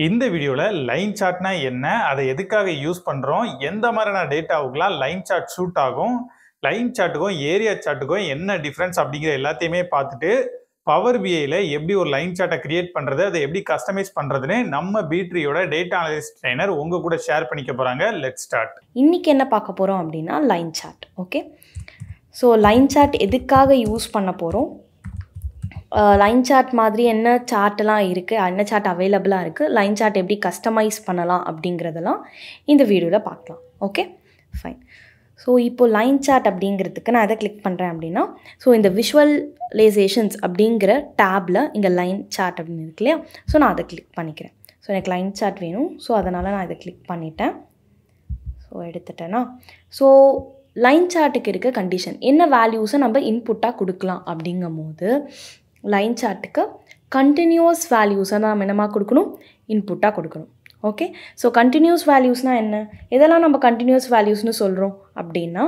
இந்த வீடியோல லைன் சார்ட்னா என்ன, அதை எதுக்காக யூஸ் பண்றோம், எந்த மாதிரியான டேட்டாவுக்குலாம் லைன் சார்ட் சூட் ஆகும், லைன் சார்ட்டுக்கும் ஏரியா சார்ட்டுக்கும் என்ன டிஃபரன்ஸ் அப்படிங்கிற எல்லாத்தையுமே பார்த்துட்டு பவர் பிஐல எப்படி ஒரு லைன் சார்ட்டை கிரியேட் பண்றது, அதை எப்படி கஸ்டமைஸ் பண்றதுன்னு நம்ம பீட்ரியோட டேட்டா அனலிஸ்ட் ட்ரெய்னர் உங்க கூட ஷேர் பண்ணிக்க போறாங்க. Let's start. இன்னைக்கு என்ன பார்க்க போறோம் அப்படின்னா line chart. Okay, so line chart எதுக்காக யூஸ் பண்ண போகிறோம், லைன் சார்ட் மாதிரி என்ன சார்ட்லாம் இருக்குது, என்ன சார்ட் அவைலபிளாக இருக்குது, லைன் சார்ட் எப்படி கஸ்டமைஸ் பண்ணலாம் அப்படிங்கிறதெல்லாம் இந்த வீடியோவில் பார்க்கலாம். Okay fine. ஸோ இப்போது லைன் சார்ட் அப்படிங்கிறதுக்கு நான் எதை கிளிக் பண்ணுறேன் அப்படின்னா, ஸோ இந்த விஷுவலைசேஷன்ஸ் அப்படிங்கிற டேப்பில் இங்கே லைன் சார்ட் அப்படின்னு இருக்கு இல்லையா, ஸோ நான் அதை கிளிக் பண்ணிக்கிறேன். ஸோ எனக்கு லைன் சார்ட் வேணும், ஸோ அதனால் நான் இதை கிளிக் பண்ணிட்டேன். ஸோ எடுத்துட்டேன்னா, ஸோ லைன் சார்ட்டுக்கு இருக்க கண்டிஷன் என்ன வேல்யூஸை நம்ம இன்புட்டாக கொடுக்கலாம் அப்படிங்கும் போது லைன் சார்ட்டுக்கு கண்டினியூஸ் வேல்யூஸை தான் நம்ம என்னமா கொடுக்கணும், இன்புட்டாக கொடுக்கணும். ஓகே, ஸோ கண்டினியூஸ் வேல்யூஸ்னால் என்ன, எதெல்லாம் நம்ம கண்டினியூஸ் வேல்யூஸ்னு சொல்கிறோம் அப்படின்னா,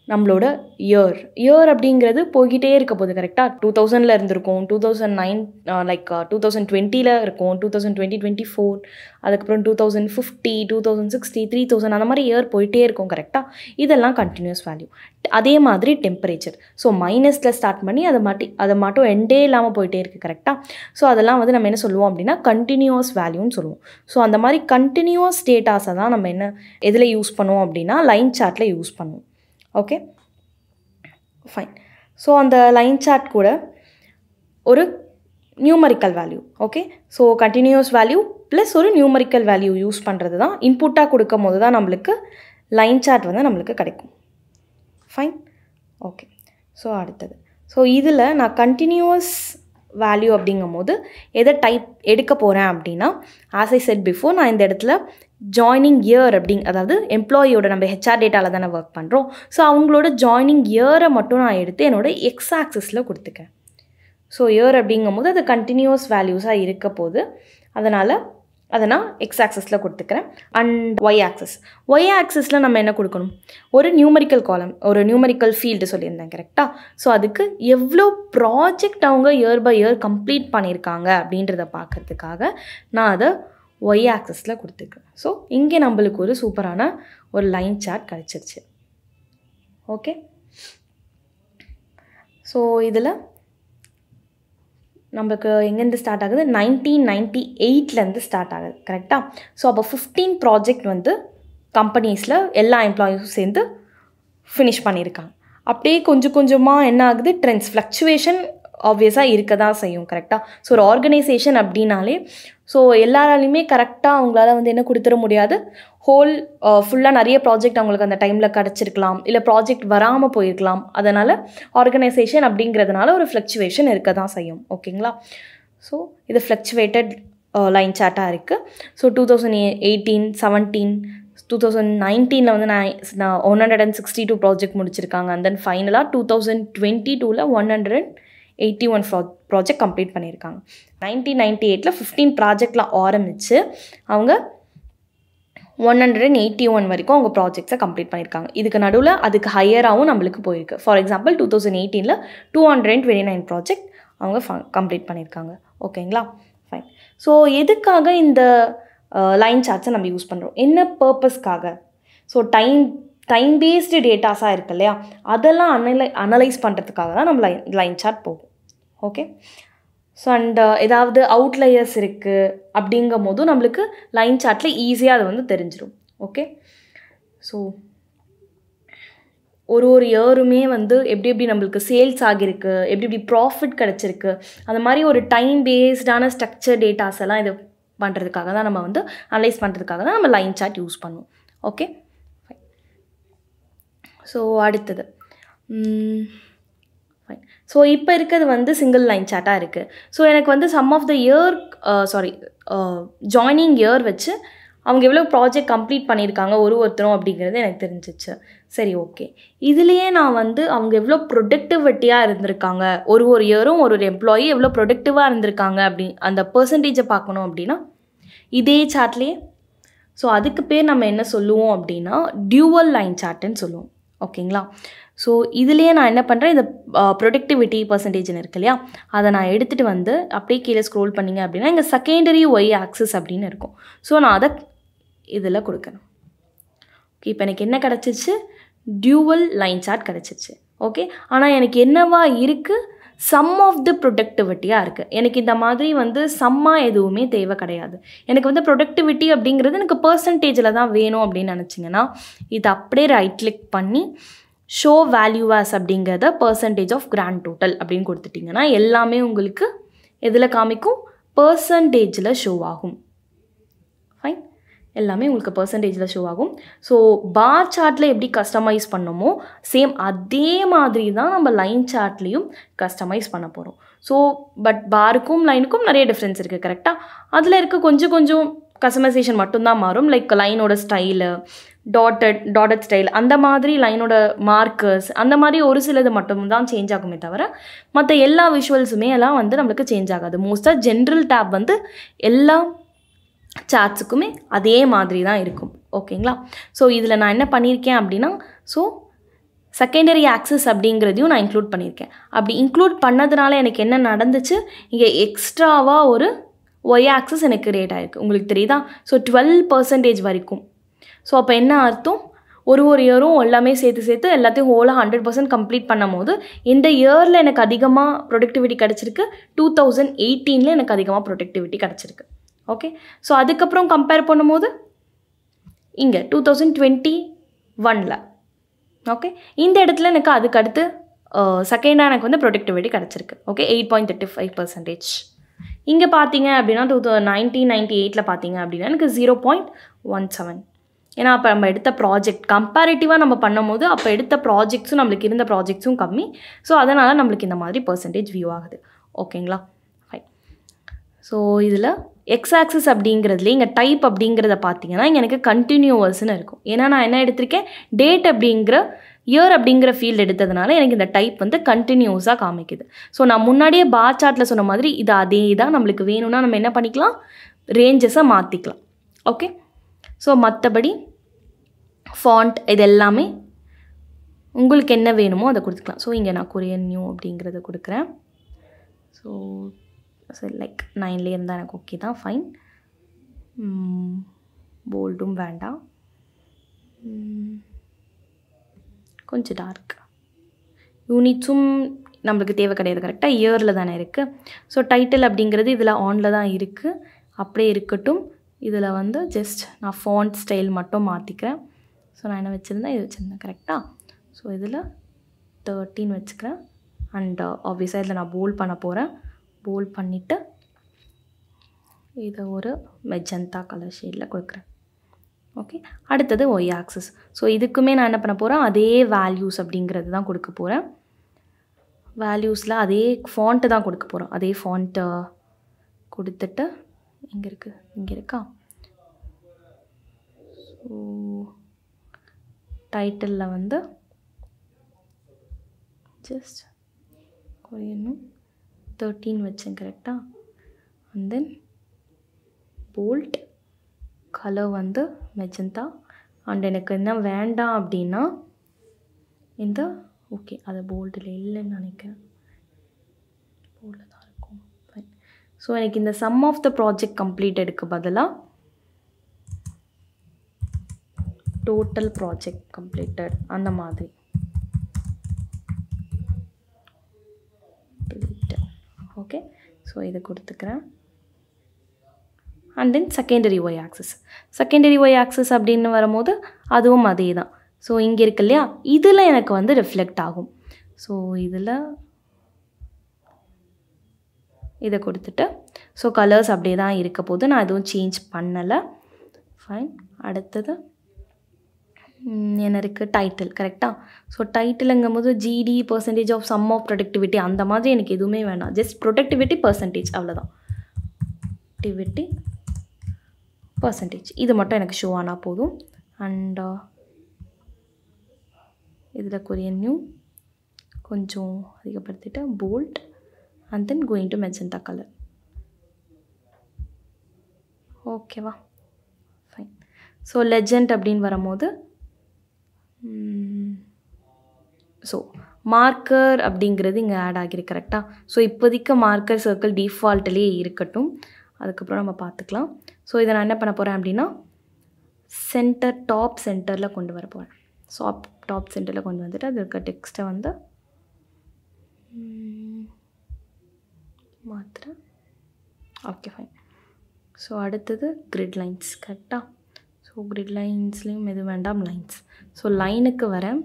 நம்மளோட இயர் அப்படிங்கிறது போய்கிட்டே இருக்க போகுது. கரெக்டாக 2000 இருந்திருக்கும், 2009 லைக் 2020 இருக்கும், 2020 24, அதுக்கப்புறம் 2050, 2060, 3000 அந்த மாதிரி இயர் போயிட்டே இருக்கும். கரெக்டாக, இதெல்லாம் கண்டினியூஸ் வேல்யூ. அதே மாதிரி டெம்பரேச்சர், ஸோ மைனஸில் ஸ்டார்ட் பண்ணி அதை மட்டும் எண்டே இல்லாமல் போயிட்டே இருக்குது. கரெக்டாக, ஸோ அதெல்லாம் வந்து நம்ம என்ன சொல்லுவோம் அப்படின்னா கண்டினியூஸ் வேல்யூன்னு சொல்லுவோம். ஸோ அந்த மாதிரி கண்டினியூஸ் டேட்டாஸை தான் நம்ம என்ன எதில் யூஸ் பண்ணுவோம் அப்படின்னா லைன் சார்ட்டில் யூஸ் பண்ணுவோம். Okay fine. ஸோ அந்த லைன் சார்ட் கூட ஒரு numerical value, okay, so continuous value plus ஒரு நியூமரிக்கல் வேல்யூ யூஸ் பண்ணுறது தான் இன்புட்டாக கொடுக்கும் போது தான் நம்மளுக்கு லைன் சார்ட் வந்து நம்மளுக்கு கிடைக்கும். ஃபைன். ஓகே, ஸோ அடுத்தது, ஸோ இதில் நான் கண்டினியூஸ் வேல்யூ அப்படிங்கும் போது எதை டைப் எடுக்க போகிறேன் அப்படின்னா, ஆஸ் ஐ செட் பிஃபோர், நான் இந்த இடத்துல ஜாயினிங் இயர் அதாவது எம்ப்ளாயியோட நம்ம ஹெச்ஆர் டேட்டாவில் தானே ஒர்க் பண்ணுறோம். ஸோ அவங்களோட ஜாயினிங் இயரை மட்டும் நான் எடுத்து என்னோட எக்ஸ் ஆக்சிஸில் கொடுத்துக்கேன். ஸோ இயர் அப்படிங்கும் போது அது கண்டினியூஸ் வேல்யூஸாக இருக்க போது, அதனால் அதை நான் எக்ஸ் ஆக்சிஸில் கொடுத்துக்கிறேன். அண்ட் ஒய் ஆக்சிஸில் நம்ம என்ன கொடுக்கணும், ஒரு நியூமரிக்கல் காலம், ஒரு நியூமரிக்கல் ஃபீல்டு சொல்லியிருந்தேன். கரெக்டாக, ஸோ அதுக்கு எவ்வளோ ப்ராஜெக்ட் அவங்க இயர் பை இயர் கம்ப்ளீட் பண்ணியிருக்காங்க அப்படின்றத பார்க்கறதுக்காக நான் அதை ஒய் ஆக்சிஸில் கொடுத்துருக்கேன். ஸோ இங்கே நம்மளுக்கு ஒரு சூப்பரான ஒரு லைன் சார்ட் கிடச்சிருச்சு. ஓகே, ஸோ இதில் நம்மளுக்கு எங்கேருந்து ஸ்டார்ட் ஆகுது, 1998 ஸ்டார்ட் ஆகுது. கரெக்டாக, ஸோ அப்போ 15 ப்ராஜெக்ட் வந்து கம்பெனிஸில் எல்லா எம்ப்ளாயீஸும் சேர்ந்து ஃபினிஷ் பண்ணியிருக்காங்க. அப்படியே கொஞ்சம் கொஞ்சமாக என்ன ஆகுது, ட்ரெண்ட்ஸ் ஃப்ளக்சுவேஷன் ஆப்வியஸாக இருக்க தான் செய்யும். கரெக்டாக, ஸோ ஒரு ஆர்கனைசேஷன் அப்படின்னாலே ஸோ எல்லாராலையுமே கரெக்டாக அவங்களால வந்து என்ன கொடுத்துட முடியாது, ஃபுல்லாக நிறைய ப்ராஜெக்ட் அவங்களுக்கு அந்த டைமில் கிடச்சிருக்கலாம், இல்லை ப்ராஜெக்ட் வராமல் போயிருக்கலாம். அதனால் ஆர்கனைசேஷன் அப்படிங்கிறதுனால ஒரு ஃப்ளக்சுவேஷன் இருக்க தான் செய்யும். ஓகேங்களா, ஸோ இது ஃப்ளக்சுவேட்டட் லைன் சார்ட்டாக இருக்குது. ஸோ 2018, 17, 2019 வந்து நான் 162 ப்ராஜெக்ட் முடிச்சிருக்காங்க. அண்ட் தென் ஃபைனலாக 2022 181 ப்ராஜெக்ட் கம்ப்ளீட் பண்ணியிருக்காங்க. 1998 15 ப்ராஜெக்டில் ஆரம்பித்து அவங்க 181 வரைக்கும் அவங்க ப்ராஜெக்ட்ஸை கம்ப்ளீட் பண்ணியிருக்காங்க. இதுக்கு நடுவில் அதுக்கு ஹையராகவும் நம்மளுக்கு போயிருக்கு. ஃபார் எக்ஸாம்பிள் 2018 229 ப்ராஜெக்ட் அவங்க கம்ப்ளீட் பண்ணியிருக்காங்க. ஓகேங்களா, ஃபைன். ஸோ எதுக்காக இந்த லைன் சார்ட்ஸை நம்ம யூஸ் பண்ணுறோம், என்ன பர்பஸ்க்காக, ஸோ டைம் பேஸ்டு டேட்டாஸாக இருக்கு இல்லையா, அதெல்லாம் அனலைஸ் பண்ணுறதுக்காக தான் நம்ம லைன் சார்ட் போகும். ஓகே, ஸோ அண்ட் ஏதாவது அவுட்லையர்ஸ் இருக்குது அப்படிங்கும் போதும் நம்மளுக்கு லைன் சார்ட்டில் ஈஸியாக அது வந்து தெரிஞ்சிடும். ஓகே, ஸோ ஒரு இயருமே வந்து எப்படி நம்மளுக்கு சேல்ஸ் ஆகியிருக்கு, எப்படி ப்ராஃபிட் கிடச்சிருக்கு, அந்த மாதிரி ஒரு டைம் பேஸ்டான ஸ்ட்ரக்சர் டேட்டாஸ் எல்லாம் இது பண்ணுறதுக்காக தான் நம்ம வந்து அனலைஸ் பண்ணுறதுக்காக தான் நம்ம லைன் சார்ட் யூஸ் பண்ணுவோம். Okay fine. ஸோ அடுத்தது ஃபைன். ஸோ இப்போ இருக்கிறது வந்து சிங்கிள் லைன் சார்ட்டாக இருக்குது. ஸோ எனக்கு வந்து some of the year joining year வச்சு அவங்க எவ்வளோ ப்ராஜெக்ட் கம்ப்ளீட் பண்ணியிருக்காங்க ஒருத்தரும் அப்படிங்கிறது எனக்கு தெரிஞ்சிச்சு. சரி, ஓகே, இதுலேயே நான் வந்து அவங்க எவ்வளோ ப்ரொடக்டிவிட்டியாக இருந்திருக்காங்க, ஒரு இயரும் ஒரு எம்ப்ளாயி எவ்வளோ ப்ரொடக்டிவாக இருந்திருக்காங்க அப்படி அந்த பர்சன்டேஜை பார்க்கணும் அப்படின்னா இதே சார்ட்லேயே, ஸோ அதுக்கு பேர் நம்ம என்ன சொல்லுவோம் அப்படின்னா டியூவல் லைன் சார்ட்டுன்னு சொல்லுவோம். ஓகேங்களா, ஸோ இதுலேயே நான் என்ன பண்ணுறேன், இந்த ப்ரொடக்டிவிட்டி பர்சன்டேஜ்னு இருக்கு இல்லையா, அதை நான் எடுத்துகிட்டு வந்து அப்படியே கீழே ஸ்க்ரோல் பண்ணிங்க அப்படின்னா இங்கே செகண்டரி ஒய் ஆக்சிஸ் அப்படின்னு இருக்கும். ஸோ நான் அதை இதில் கொடுக்குறேன். ஓகே, இப்போ எனக்கு என்ன கிடச்சிச்சு, டியூவல் லைன் சார்ட் கிடச்சிச்சு. ஓகே, ஆனால் எனக்கு என்னவா இருக்குது, சம் ஆஃப் த ப்ரொடக்டிவிட்டியாக இருக்குது. எனக்கு இந்த மாதிரி வந்து சம்மாக எதுவுமே தேவை கிடையாது. எனக்கு வந்து ப்ரொடக்டிவிட்டி அப்படிங்கிறது எனக்கு பர்சன்டேஜில் தான் வேணும் அப்படின்னு நினச்சிங்கன்னா இது அப்படியே ரைட் கிளிக் பண்ணி ஷோ வேல்யூ ஆஸ் அப்படிங்கிறத பர்சன்டேஜ் ஆஃப் கிராண்ட் டோட்டல் அப்படின்னு கொடுத்துட்டிங்கன்னா எல்லாமே உங்களுக்கு எதில் காமிக்கும், பர்சன்டேஜில் ஷோ ஆகும். ஃபைன், எல்லாமே உங்களுக்கு பர்சன்டேஜில் ஷோ ஆகும். ஸோ பார் சார்ட்டில் எப்படி கஸ்டமைஸ் பண்ணோமோ சேம் அதே மாதிரி தான் நம்ம லைன் சார்ட்லேயும் கஸ்டமைஸ் பண்ண போகிறோம். ஸோ பட் பாருக்கும் லைனுக்கும் நிறைய டிஃப்ரென்ஸ் இருக்குது கரெக்டாக. அதில் இருக்க கொஞ்சம் கஸ்டமைசேஷன் மட்டும்தான் மாறும். லைக் லைனோட ஸ்டைலு, டாட்டட் ஸ்டைல், அந்த மாதிரி லைனோட மார்க்கர்ஸ், அந்த மாதிரி ஒரு சிலது மட்டும்தான் சேஞ்ச் ஆகுமே தவிர மற்ற எல்லா விஷுவல்ஸுமே எல்லாம் வந்து நம்மளுக்கு சேஞ்ச் ஆகாது. மோஸ்ட்டாக ஜென்ரல் டேப் வந்து எல்லா சார்ட்ஸுக்குமே அதே மாதிரி தான் இருக்கும். ஓகேங்களா. ஸோ இதில் நான் என்ன பண்ணியிருக்கேன் அப்படின்னா, ஸோ செகண்டரி ஆக்சிஸ் அப்படிங்கிறதையும் நான் இன்க்ளூட் பண்ணியிருக்கேன். அப்படி இன்க்ளூட் பண்ணதுனால எனக்கு என்ன நடந்துச்சு, இங்கே எக்ஸ்ட்ராவாக ஒரு ஒய் ஆக்சிஸ் எனக்கு கிரியேட் ஆகிருக்கு. உங்களுக்கு தெரியுதா. ஸோ 12% வரைக்கும். ஸோ அப்போ என்ன அர்த்தம், ஒரு இயரும் எல்லாமே சேர்த்து எல்லாத்தையும் ஹோலாக 100% கம்ப்ளீட் பண்ணும் போது இந்த இயரில் எனக்கு அதிகமாக ப்ரொடக்டிவிட்டி கிடச்சிருக்கு, 2018 எனக்கு அதிகமாக ப்ரொடக்டிவிட்டி கிடச்சிருக்கு. ஓகே, ஸோ அதுக்கப்புறம் கம்பேர் பண்ணும்போது இங்கே 2021 ஓகே இந்த இடத்துல எனக்கு அதுக்கு அடுத்து செகண்டாக எனக்கு வந்து ப்ரொடக்டிவிட்டி கிடச்சிருக்கு. ஓகே, 8.35%. இங்கே பார்த்தீங்க அப்படின்னா 1998 பார்த்தீங்க அப்படின்னா எனக்கு 0.17. ஏன்னா அப்போ நம்ம எடுத்த ப்ராஜெக்ட் கம்பேரிட்டிவாக நம்ம பண்ணும் போது அப்போ எடுத்த ப்ராஜெக்ட்ஸும் நம்மளுக்கு இருந்த ப்ராஜெக்ட்ஸும் கம்மி. ஸோ அதனால் நம்மளுக்கு இந்த மாதிரி பர்சன்டேஜ் வியூ ஆகுது. ஓகேங்களா. ஃபைன். ஸோ இதில் எக்ஸ் ஆக்சிஸ் அப்படிங்கிறதுல இங்கே டைப் அப்படிங்கிறத பார்த்தீங்கன்னா இங்கே எனக்கு கண்டினியூவஸ்ன்னு இருக்கும். ஏன்னா நான் என்ன எடுத்திருக்கேன், டேட் அப்படிங்கிற இயர் அப்படிங்கிற ஃபீல்டு எடுத்ததுனால எனக்கு இந்த டைப் வந்து கண்டினியூஸாக காமிக்குது. ஸோ நான் முன்னாடியே பார் சார்ட்டில் சொன்ன மாதிரி இது அதே தான். நம்மளுக்கு வேணும்னா நம்ம என்ன பண்ணிக்கலாம், ரேஞ்சஸை மாற்றிக்கலாம். ஓகே, ஸோ மற்றபடி ஃபாண்ட் இது எல்லாமே உங்களுக்கு என்ன வேணுமோ அதை கொடுத்துக்கலாம். ஸோ இங்கே நான் கொரியன் நியூ அப்படிங்கிறத கொடுக்குறேன். ஸோ சரி, லைக் 9 இருந்தால் எனக்கு ஓகே தான். ஃபைன். போல்டும் வேண்டாம், கொஞ்சம் டார்க். யூனிட்ஸும் நம்மளுக்கு தேவை கிடையாது, கரெக்டாக இயரில் தானே இருக்குது. ஸோ டைட்டில் அப்படிங்கிறது இதில் ஆனில் தான் இருக்குது, அப்படியே இருக்கட்டும். இதில் வந்து ஜஸ்ட் நான் ஃபாண்ட் ஸ்டைல் மட்டும் மாற்றிக்கிறேன். ஸோ நான் என்ன வச்சுருந்தேன், இது வச்சுருந்தேன் கரெக்டாக. ஸோ இதில் 13 வச்சுக்கிறேன். அண்ட் ஆப்வியஸாக இதில் நான் போல்ட் பண்ண போகிறேன். போல்ட் பண்ணிவிட்டு இதை ஒரு மெஜந்தா கலர் ஷேடில் கொடுக்குறேன். ஓகே, அடுத்தது ஒய் ஆக்சிஸ். ஸோ இதுக்குமே நான் என்ன பண்ண போகிறேன், அதே வேல்யூஸ் அப்படிங்கிறது தான் கொடுக்க போகிறேன். வேல்யூஸில் அதே ஃபாண்ட்டு தான் கொடுக்க போகிறோம். அதே ஃபாண்ட்டை கொடுத்துட்டு இங்கே இருக்குது, இங்கே இருக்கா. ஸோ டைட்டிலில் வந்து ஜஸ்ட் கொரியனும் 13 வச்சேன் கரெக்டாக. அண்ட் தென் போல்ட் கலர் வந்து மெஜந்தா. அண்ட் எனக்கு என்ன வேண்டாம் அப்படின்னா இந்த ஓகே அதை போல்டில் இல்லைன்னு நினைக்கிறேன், போல்டில் தான் இருக்கும். ஃபைன். ஸோ எனக்கு இந்த சம் ஆஃப் த ப்ராஜெக்ட் கம்ப்ளீட்டடுக்கு பதிலாக டோட்டல் ப்ராஜெக்ட் கம்ப்ளீட்டட் அந்த மாதிரி ஓகே. ஸோ இதை கொடுத்துக்கிறேன். And then secondary Y axis. Secondary Y axis அப்படின்னு வரும்போது அதுவும் அதே தான். ஸோ இங்கே இருக்கு இல்லையா, இதில் எனக்கு வந்து ரிஃப்ளெக்ட் ஆகும். ஸோ இதில் இதை கொடுத்துட்டு ஸோ கலர்ஸ் அப்படியே தான் இருக்க போது, நான் எதுவும் சேஞ்ச் பண்ணலை. ஃபைன். அடுத்தது என்ன இருக்குது, டைட்டில் கரெக்டாக. ஸோ டைட்டிலுங்கும் போது GT percentage of sum of productivity அந்த மாதிரி எனக்கு எதுவுமே வேண்டாம். ஜஸ்ட் ப்ரொடக்டிவிட்டி பர்சன்டேஜ், அவ்வளோதான். ப்ரொடக்டிவிட்டி பர்சன்டேஜ் இது மட்டும் எனக்கு ஷோ ஆனால் போதும். அண்ட் இதில் கொரியன் நியூ கொஞ்சம் அதிகப்படுத்திட்டு bold and then going to magenta colour. ஓகேவா. ஃபைன். ஸோ லெஜண்ட் அப்படின்னு வரும்போது ஸோ மார்க்கர் அப்படிங்கிறது இங்கே ஆட் ஆகிருக்கு கரெக்டாக. ஸோ இப்போதைக்கு மார்க்கர் சர்க்கிள் டிஃபால்ட்லேயே இருக்கட்டும், அதுக்கப்புறம் நம்ம பார்த்துக்கலாம். ஸோ இதை நான் என்ன பண்ண போகிறேன் அப்படின்னா டாப் சென்டரில் கொண்டு வர போகிறேன். ஸோ டாப் சென்டரில் கொண்டு வந்துட்டு அது இருக்க டெக்ஸ்ட்டை வந்து மாற்றுறேன். Okay fine. ஸோ அடுத்தது கிரிட் லைன்ஸ் கரெக்டாக. ஸோ கிரிட் லைன்ஸ்லேயும் எது வேண்டாம், லைன்ஸ். ஸோ லைனுக்கு வரேன்.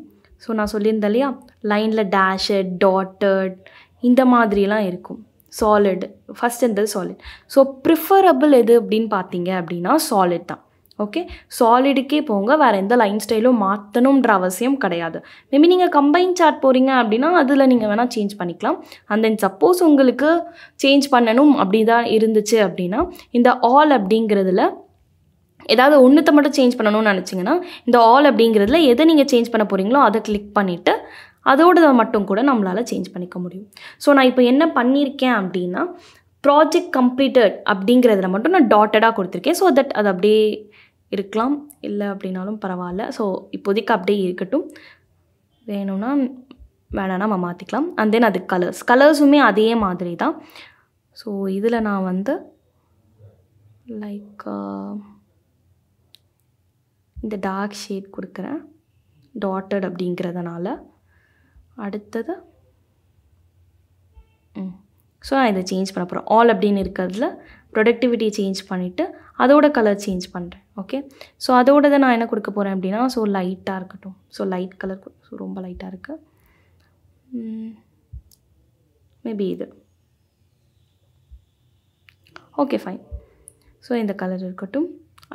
ஸோ நான் சொல்லியிருந்தேன் இல்லையா, லைனில் டேஷட் டாட்டட் இந்த மாதிரிலாம் இருக்கும். சாலிட் ஃபஸ்ட் இருந்தது சாலிட். ஸோ ப்ரிஃபரபிள் எது அப்படின்னு பார்த்தீங்க அப்படின்னா சாலிட் தான். ஓகே, சாலிடுக்கே போங்க, வேறு எந்த லைன் ஸ்டைலும் மாற்றணுன்ற அவசியம் கிடையாது. மேபி நீங்கள் கம்பைன் சார்ட் போகிறீங்க அப்படின்னா அதில் நீங்கள் வேணால் சேஞ்ச் பண்ணிக்கலாம். அண்ட் தென் சப்போஸ் உங்களுக்கு சேஞ்ச் பண்ணணும் அப்படி தான் இருந்துச்சு அப்படின்னா இந்த ஆல் அப்படிங்கிறதுல ஏதாவது ஒன்றுத்தை மட்டும் சேஞ்ச் பண்ணணும்னு நினச்சிங்கன்னா இந்த ஆல் அப்படிங்கிறதுல எதை நீங்கள் சேஞ்ச் பண்ண போகிறீங்களோ அதை கிளிக் பண்ணிவிட்டு அதோட மட்டும் கூட நம்மளால் சேஞ்ச் பண்ணிக்க முடியும். ஸோ நான் இப்போ என்ன பண்ணியிருக்கேன் அப்படின்னா ப்ராஜெக்ட் கம்ப்ளீட்டட் அப்படிங்கிறதுல மட்டும் நான் டாட்டடாக கொடுத்துருக்கேன். ஸோ தட் அது அப்படியே இருக்கலாம், இல்லை அப்படின்னாலும் பரவாயில்ல. ஸோ இப்போதைக்கு அப்படியே இருக்கட்டும், வேணும்னா வேணான்னா நம்ம மாற்றிக்கலாம். அண்ட் தென் அது கலர்ஸுமே அதே மாதிரி தான். ஸோ இதில் நான் வந்து லைக் இந்த டார்க் ஷேட் கொடுக்குறேன் டாட்டட் அப்படிங்கிறதுனால. அடுத்தது ஸோ நான் இதை சேஞ்ச் பண்ண போகிறேன். ஆல் அப்படின்னு இருக்கிறதுல ப்ரொடக்டிவிட்டி சேஞ்ச் பண்ணிவிட்டு அதோட கலர் சேஞ்ச் பண்ணுறேன். ஓகே, ஸோ அதோட நான் என்ன கொடுக்க போகிறேன் அப்படின்னா ஸோ லைட்டாக இருக்கட்டும். ஸோ லைட் கலர், ஸோ ரொம்ப லைட்டாக இருக்குது. மேபி இது ஓகே ஃபைன். ஸோ இந்த கலர் இருக்கட்டும்.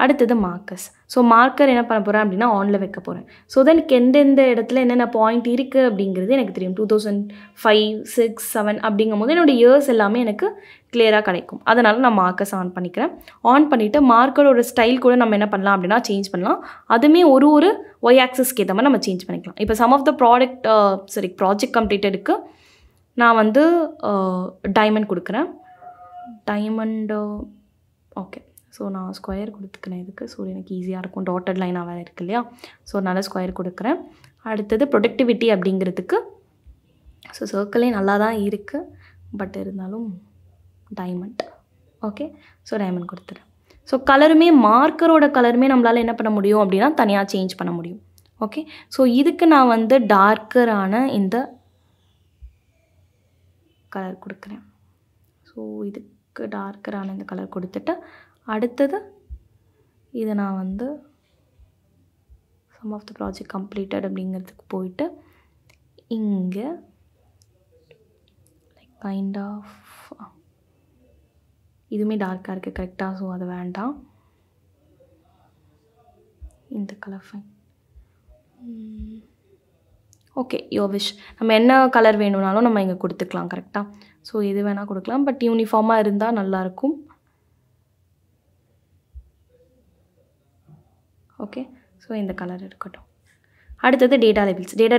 அடுத்தது மார்க்கர்ஸ். ஸோ மார்க்கர் என்ன பண்ண போகிறேன் அப்படின்னா ஆனில் வைக்க போகிறேன். ஸோ தென் எந்தெந்த இடத்துல என்னென்ன பாயிண்ட் இருக்குது அப்படிங்கிறது எனக்கு தெரியும். 2005, 6, 7 அப்படிங்கும் போது என்னோடய இயர்ஸ் எல்லாமே எனக்கு கிளியராக கிடைக்கும். அதனால் நான் மார்க்கர்ஸ் ஆன் பண்ணிக்கிறேன். ஆன் பண்ணிவிட்டு மார்க்கரோட ஸ்டைல் கூட நம்ம என்ன பண்ணலாம் அப்படின்னா சேஞ்ச் பண்ணலாம். அதுவுமே ஒரு ஒய் ஆக்சஸ்க்கு ஏற்ற மாதிரி நம்ம சேஞ்ச் பண்ணிக்கலாம். இப்போ சம் ஆஃப் த ப்ராஜெக்ட் கம்ப்ளீட்டடுக்கு நான் வந்து டைமண்ட் கொடுக்குறேன். Diamond okay. ஸோ நான் ஸ்கொயர் கொடுத்துக்கிறேன் இதுக்கு. ஸோ எனக்கு ஈஸியாக இருக்கும், டாட்டட் லைனாக வேறு இருக்கு இல்லையா. ஸோ அதனால் ஸ்கொயர் கொடுக்குறேன். அடுத்தது ப்ரொடக்டிவிட்டி அப்படிங்கிறதுக்கு ஸோ சர்க்கிளே நல்லா தான் இருக்குது, பட் இருந்தாலும் டைமண்ட். ஓகே, ஸோ டைமண்ட் கொடுத்துறேன். ஸோ கலருமே மார்க்கரோட கலருமே நம்மளால் என்ன பண்ண முடியும் அப்படின்னா தனியாக சேஞ்ச் பண்ண முடியும். ஓகே, ஸோ இதுக்கு நான் வந்து டார்க்கரான இந்த கலர் கொடுக்குறேன். ஸோ இதுக்கு டார்க்கரான இந்த கலர் கொடுத்துட்டு அடுத்தது இதை நான் வந்து some of the project completed அப்படிங்கிறதுக்கு போயிட்டு இங்கே லைக் கைண்ட் ஆஃப் இதுவுமே டார்க்காக இருக்குது கரெக்டாக. ஸோ அது வேண்டாம், இந்த colour fine. Okay, your wish. நம்ம என்ன கலர் வேணும்னாலும் நம்ம இங்கே கொடுத்துக்கலாம் கரெக்டாக. ஸோ இது வேணால் கொடுக்கலாம், பட் யூனிஃபார்மாக இருந்தால் நல்லாயிருக்கும். ஓகே, ஸோ இந்த கலர் இருக்கட்டும். அடுத்தது டேட்டா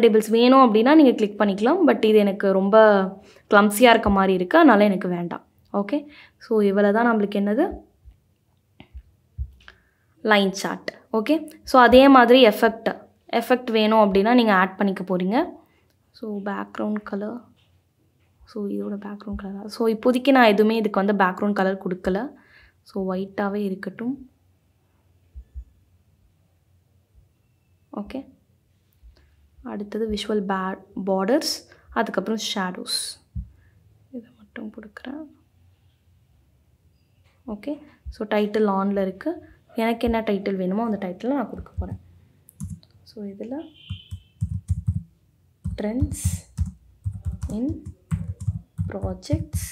டேபிள்ஸ் வேணும் அப்படின்னா நீங்கள் கிளிக் பண்ணிக்கலாம், பட் இது எனக்கு ரொம்ப க்ளம்ஸியாக இருக்க மாதிரி இருக்குது, அதனால் எனக்கு வேண்டாம். ஓகே, ஸோ இவ்வளோ தான் நம்மளுக்கு என்னது லைன் சார்ட். ஓகே, ஸோ அதே மாதிரி எஃபெக்ட் வேணும் அப்படின்னா நீங்கள் ஆட் பண்ணிக்க போகிறீங்க. ஸோ பேக்ரவுண்ட் கலர், ஸோ இதோட பேக்ரவுண்ட் கலர். ஸோ இப்போதைக்கு நான் எதுவுமே இதுக்கு வந்து பேக்ரவுண்ட் கலர் கொடுக்கல. ஸோ ஒயிட்டாகவே இருக்கட்டும். ஓகே, அடுத்தது விஷுவல் பார்டர்ஸ், அதுக்கப்புறம் ஷேடோஸ் இதை மட்டும் கொடுக்குறேன். ஓகே, ஸோ டைட்டில் ஆனில் இருக்குது. எனக்கு என்ன டைட்டில் வேணுமோ அந்த டைட்டில் நான் கொடுக்க போகிறேன். ஸோ இதில் trends in projects,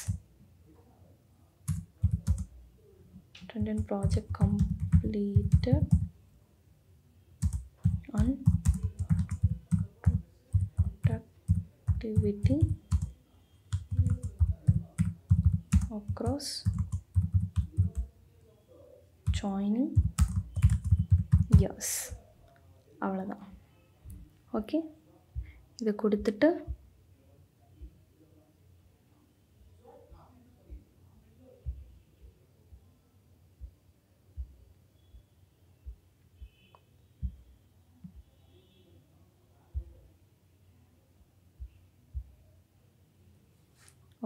trend in project completed and productivity across joining years. அவ்வளோதான். ஓகே, இதை கொடுத்துட்டு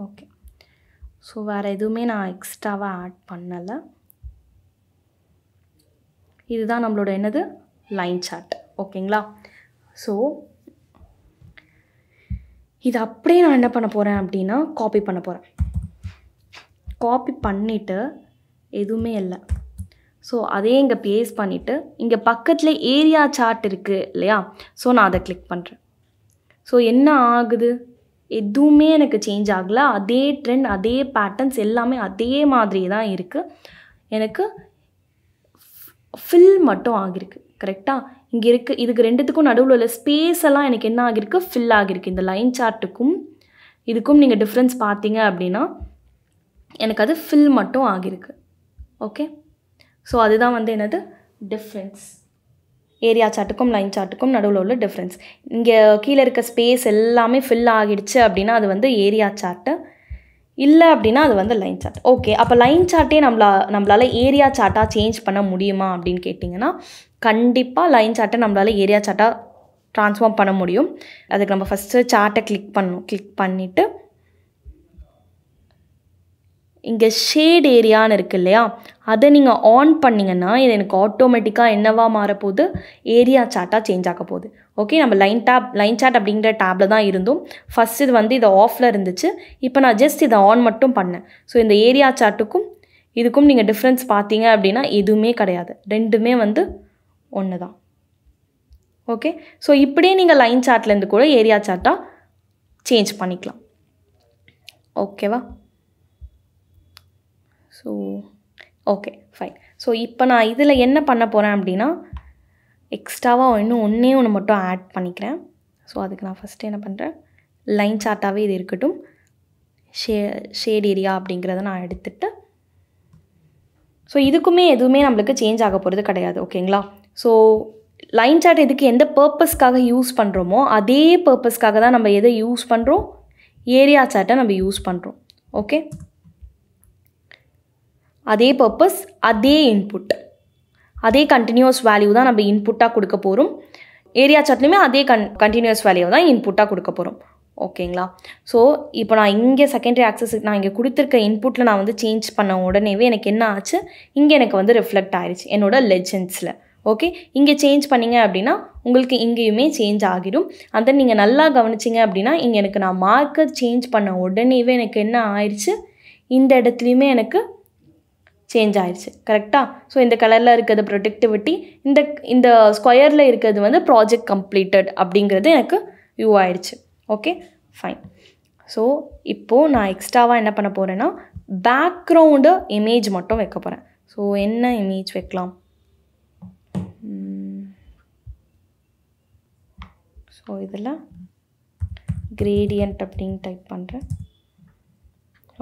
ஓகே. ஸோ வேறு எதுவுமே நான் எக்ஸ்ட்ராவாக ஆட் பண்ணலை. இதுதான் நம்மளோட என்னது லைன் சார்ட். ஓகேங்களா? ஸோ இது அப்படியே நான் என்ன பண்ண போகிறேன் அப்படின்னா காப்பி பண்ண போகிறேன். காப்பி பண்ணிவிட்டு எதுவுமே இல்லை. ஸோ அதே இங்கே பேஸ்ட் பண்ணிவிட்டு இங்கே பக்கத்தில் ஏரியா சார்ட் இருக்குது இல்லையா? ஸோ நான் அதை கிளிக் பண்ணுறேன். ஸோ என்ன ஆகுது? எதுவுமே எனக்கு சேஞ்ச் ஆகலை. அதே ட்ரெண்ட், அதே பேட்டர்ன்ஸ் எல்லாமே அதே மாதிரி தான் இருக்குது. எனக்கு ஃபில் மட்டும் ஆகிருக்கு. கரெக்டாக இங்கே இருக்குது. இதுக்கு ரெண்டுத்துக்கும் நடுவில் உள்ள ஸ்பேஸ் எல்லாம் எனக்கு என்ன ஆகிருக்கு? ஃபில் ஆகிருக்கு. இந்த லைன் சார்ட்டுக்கும் இதுக்கும் நீங்கள் டிஃப்ரென்ஸ் பார்த்தீங்க அப்படின்னா எனக்கு அது ஃபில் மட்டும் ஆகிருக்கு. ஓகே. ஸோ அதுதான் வந்து என்னது டிஃப்ரென்ஸ். ஏரியா சார்ட்டுக்கும் லைன் சார்ட்டுக்கும் நடுவில் உள்ள டிஃப்ரென்ஸ். இங்கே கீழே இருக்க ஸ்பேஸ் எல்லாமே ஃபில் ஆகிடுச்சு அப்படின்னா அது வந்து ஏரியா சார்ட்டு. இல்லை அப்படின்னா அது வந்து லைன் சார்ட். ஓகே. அப்போ லைன் சார்ட்டே நம்மளால் ஏரியா சார்ட்டாக சேஞ்ச் பண்ண முடியுமா அப்படின்னு கேட்டிங்கன்னா கண்டிப்பாக லைன் சார்ட்டை நம்மளால் ஏரியா சார்ட்டாக ட்ரான்ஸ்ஃபார்ம் பண்ண முடியும். அதுக்கு நம்ம ஃபஸ்ட்டு சார்ட்டை கிளிக் பண்ணணும். கிளிக் பண்ணிவிட்டு இங்கே ஷேட் ஏரியான்னு இருக்குது இல்லையா? அதை நீங்கள் ஆன் பண்ணிங்கன்னா இது எனக்கு ஆட்டோமேட்டிக்காக என்னவா மாறப்போகுது? ஏரியா சார்ட்டாக சேஞ்ச் ஆக போகுது. ஓகே. நம்ம லைன் சார்ட் அப்படிங்கிற டேப்பில் தான் இருந்தோம். ஃபஸ்ட் இது வந்து இது ஆஃபில் இருந்துச்சு. இப்போ நான் ஜஸ்ட் இதை ஆன் மட்டும் பண்ணேன். ஸோ இந்த ஏரியா சார்ட்டுக்கும் இதுக்கும் நீங்கள் டிஃப்ரென்ஸ் பார்த்தீங்க அப்படின்னா எதுவுமே கிடையாது. ரெண்டுமே வந்து ஒன்று தான். ஓகே. ஸோ இப்படியே நீங்கள் லைன் சார்ட்லேருந்து கூட ஏரியா சார்ட்டாக சேஞ்ச் பண்ணிக்கலாம். ஓகேவா? So okay fine. ஸோ இப்போ நான் இதில் என்ன பண்ண போகிறேன் அப்படின்னா எக்ஸ்ட்ராவாக இன்னும் ஒன்று மட்டும் ஆட் பண்ணிக்கிறேன். ஸோ அதுக்கு நான் ஃபஸ்ட்டு என்ன பண்ணுறேன், லைன் சார்ட்டாகவே இது இருக்கட்டும். ஷேட் ஏரியா அப்படிங்கிறத நான் எடுத்துகிட்டு ஸோ இதுக்குமே எதுவுமே நம்மளுக்கு சேஞ்ச் ஆக போகிறது கிடையாது. ஓகேங்களா? ஸோ லைன் சார்ட் எதுக்கு எந்த பர்பஸ்க்காக யூஸ் பண்ணுறோமோ அதே பர்பஸ்க்காக தான் நம்ம எதை யூஸ் பண்ணுறோம்? ஏரியா சார்ட்டை நம்ம யூஸ் பண்ணுறோம். ஓகே. அதே பர்பஸ், அதே இன்புட், அதே கண்டினியூஸ் வேல்யூ தான் நம்ம இன்புட்டாக கொடுக்க போகிறோம். ஏரியா சார்ட்லையுமே அதே கண்டினியூஸ் வேல்யூ தான் இன்புட்டாக கொடுக்க போகிறோம். ஓகேங்களா? ஸோ இப்போ நான் இங்கே செகண்டரி ஆக்சஸுக்கு நான் இங்கே கொடுத்துருக்க இன்புட்டில் நான் வந்து சேஞ்ச் பண்ண உடனேவே எனக்கு என்ன ஆச்சு? இங்கே எனக்கு வந்து ரிஃப்ளெக்ட் ஆயிடுச்சு என்னோடய லெஜெண்ட்ஸில். ஓகே. இங்கே சேஞ்ச் பண்ணிங்க அப்படின்னா உங்களுக்கு இங்கேயுமே சேஞ்ச் ஆகிடும். அதை நீங்கள் நல்லா கவனிச்சிங்க அப்படின்னா இங்கே எனக்கு நான் மார்க்கர் சேஞ்ச் பண்ண உடனேவே எனக்கு என்ன ஆயிடுச்சு? இந்த இடத்துலையுமே எனக்கு சேஞ்ச் ஆயிடுச்சு. கரெக்டாக? ஸோ இந்த கலரில் இருக்கிறது ப்ரொடக்டிவிட்டி, இந்த ஸ்கொயரில் இருக்கிறது வந்து ப்ராஜெக்ட் கம்ப்ளீட்டட் அப்படிங்கிறது எனக்கு வியூ ஆயிடுச்சு. Okay fine. ஸோ இப்போது நான் எக்ஸ்ட்ராவாக என்ன பண்ண போகிறேன்னா பேக்ரவுண்டு இமேஜ் மட்டும் வைக்க போகிறேன். ஸோ என்ன இமேஜ் வைக்கலாம்? ஸோ இதில் கிரேடியன்ட் அப்படின்னு டைப் பண்ணுறேன்.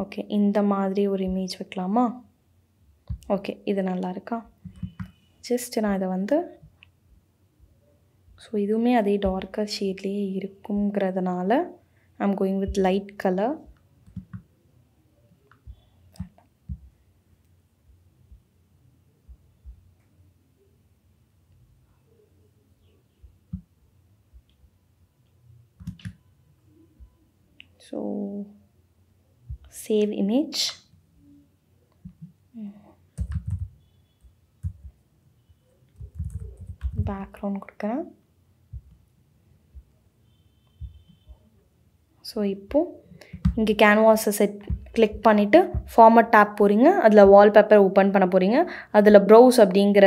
ஓகே. இந்த மாதிரி ஒரு இமேஜ் வைக்கலாமா? ஓகே. இது நல்லா இருக்கா? ஜஸ்ட் நான் இதை வந்து ஸோ இதுவுமே அதே டார்க்கர் ஷேட்லேயே இருக்குங்கிறதுனால I'm going with light colour. So save image. Background கொடுக்குறேன். ஸோ இப்போது இங்கே கேன்வாஸை கிளிக் பண்ணிவிட்டு ஃபார்மட் டேப் போகிறீங்க. அதில் வால்பேப்பர் ஓப்பன் பண்ண போகிறீங்க. அதில் ப்ரௌஸ் அப்படிங்கிற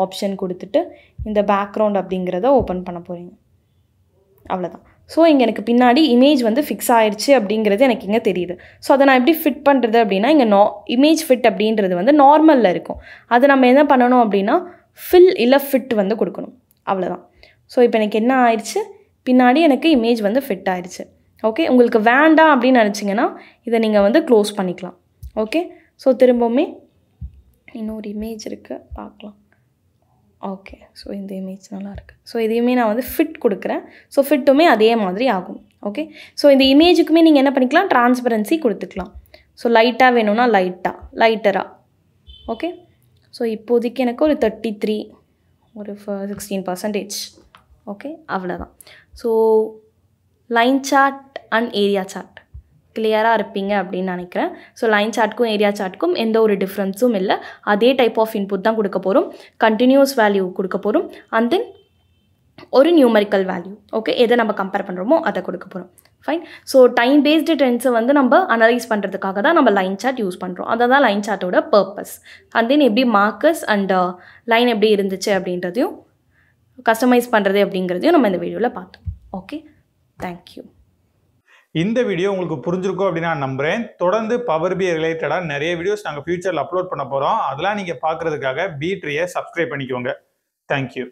ஆப்ஷன் கொடுத்துட்டு இந்த பேக்ரவுண்ட் அப்படிங்கிறத ஓப்பன் பண்ண போகிறீங்க. அவ்வளோதான். ஸோ இங்கே எனக்கு பின்னாடி இமேஜ் வந்து ஃபிக்ஸ் ஆகிடுச்சு அப்படிங்கிறது எனக்கு இங்கே தெரியுது. ஸோ அதை நான் எப்படி ஃபிட் பண்ணுறது அப்படின்னா இங்கே இமேஜ் ஃபிட் அப்படின்றது வந்து நார்மலில் இருக்கும். அது நம்ம என்ன பண்ணணும் அப்படின்னா ஃபில் இல்லை ஃபிட் வந்து கொடுக்கணும். அவ்வளோதான். ஸோ இப்போ எனக்கு என்ன ஆயிடுச்சு? பின்னாடி எனக்கு இமேஜ் வந்து ஃபிட் ஆயிடுச்சு. ஓகே. உங்களுக்கு வேண்டாம் அப்படின்னு நினச்சிங்கன்னா இதை நீங்கள் வந்து க்ளோஸ் பண்ணிக்கலாம். ஓகே. ஸோ திரும்பவுமே இன்னொரு இமேஜ் இருக்குது பார்க்கலாம். ஓகே. ஸோ இந்த இமேஜ் நல்லாயிருக்கு. ஸோ இதையுமே நான் வந்து ஃபிட் கொடுக்குறேன். ஸோ ஃபிட்டுமே அதே மாதிரி ஆகும். ஓகே. ஸோ இந்த இமேஜுக்குமே நீங்கள் என்ன பண்ணிக்கலாம்? டிரான்ஸ்பரன்சி கொடுத்துக்கலாம். ஸோ லைட்டாக வேணும்னா லைட்டராக. ஓகே. ஸோ இப்போதைக்கு எனக்கு ஒரு 33 ஒரு 16%. ஓகே. அவ்வளோதான். So line chart and area chart கிளியராக இருப்பீங்க அப்படின்னு நினைக்கிறேன். ஸோ லைன் சார்ட்க்கும் ஏரியா சார்ட்க்கும் எந்த ஒரு டிஃப்ரென்ஸும் இல்லை. அதே டைப் ஆஃப் இன்புட் தான் கொடுக்க போகிறோம். கண்டினியூஸ் வேல்யூ கொடுக்க போகிறோம். அண்ட் தென் ஒரு நியூமரிக்கல் வேல்யூ. ஓகே, எதை நம்ம கம்பேர் பண்ணுறோமோ அதை கொடுக்க போகிறோம். ஃபைன். ஸோ டைம் பேஸ்டு ட்ரெண்ட்ஸை வந்து நம்ம அனலைஸ் பண்ணுறதுக்காக தான் நம்ம லைன் சார்ட் யூஸ் பண்ணுறோம். அதை தான் லைன் சார்ட்டோட பர்பஸ். அண்ட் தென் எப்படி மார்க்கர்ஸ் அண்ட் லைன் எப்படி இருந்துச்சு அப்படின்றதையும் கஸ்டமைஸ் பண்ணுறது அப்படிங்கிறதையும் நம்ம இந்த வீடியோவில் பார்த்தோம். Okay, thank you. இந்த வீடியோ உங்களுக்கு புரிஞ்சிருக்கும் அப்படின்னு நான் நம்புறேன். தொடர்ந்து பவர் BI ரிலேட்டடாக நிறைய வீடியோஸ் நாங்கள் ஃபியூச்சரில் அப்லோட் பண்ண போகிறோம். அதெல்லாம் நீங்கள் பார்க்குறதுக்காக B-Tree சப்ஸ்கிரைப் பண்ணிக்கோங்க. தேங்க்யூ.